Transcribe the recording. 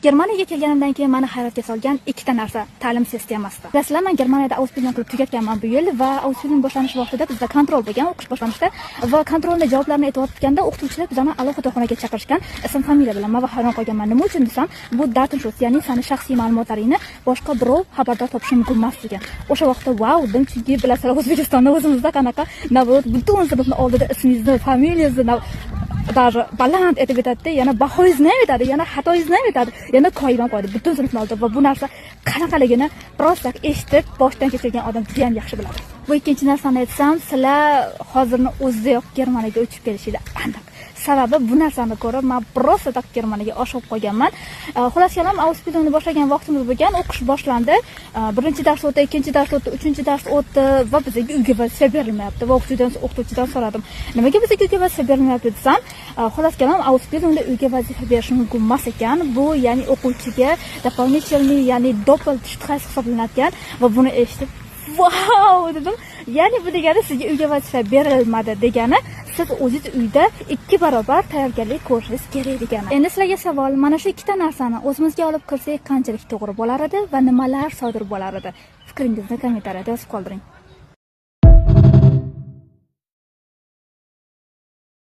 Germaniyaga kelganimdan keyin meni hayratga solgan ikkita narsa ta'lim sistemasida. Bilasizlar, men Germaniyada Ausbildung qilib tugatganman bu yil va Ausbildung boshlanish vaqtida bizda kontrol bo'lgan, o'qish boshlanishda va kontrolni javoblarini aytayotganda o'qituvchilar bizani alohida xonaga chaqirishgan, ism familiya bilan. Men hayron qolganman. Nima uchun desam, bu Datenschutz, ya'ni seni shaxsiy ma'lumotlaringni boshqa birov xabardor topishi mumkin emas degan. O'sha vaqtda wow dedim, chunki bilasizlar, O'zbekistonda o'zimizda qanaqa navrot butun sinfni oldida ismingizni, familiyangizni даже baland etib aytadi, yana bahoyingizni ham aytadi, yana xatoyingizni ham aytadi, yana qoyilman qo'yadi butun sinfni oldida va bu narsa qanaqaligini prosta eshitib boshdan kechirgan odam juda ham yaxshi biladi. Bu ikkinchi narsani aytsam, sizlar hozirni o'zidayoq Germaniyaga uchib kelishinglar aniq. Sababi bu narsani ko'rib men prosta tak Germaniyaga oshib qolganman. Xolos kelam Ausbildungni boshlagan vaqtimiz bo'lgan, o'qish boshlandi. Birinchi dars o'tdi, ikkinchi dars o'tdi, uchinchi dars o'tdi va bizga uyga vazifa berilmayapti. Va o'qituvchidan so'radim, nimaga bizga uyga vazifa berilmayapti desam, xolos kelam Ausbildungda uyga vazifa berish mumkin emas ekan. Bu ya'ni o'quvchiga дополнительный, ya'ni doppelt shtress hisoblanadigan va buni eshitib wow dedim. Ya'ni bu degani sizga uyga vazifa berilmadi degani, siz o'zingiz uyda 2 barobar tayyorgarlik ko'rishingiz kerak degani. Endi sizlarga savol, mana shu ikkita narsani o'zimizga olib kirsak qanchalik to'g'ri bo'lar edi va nimalar sodir bo'lar edi? Fikringizni kommentariyada yozib qoldiring.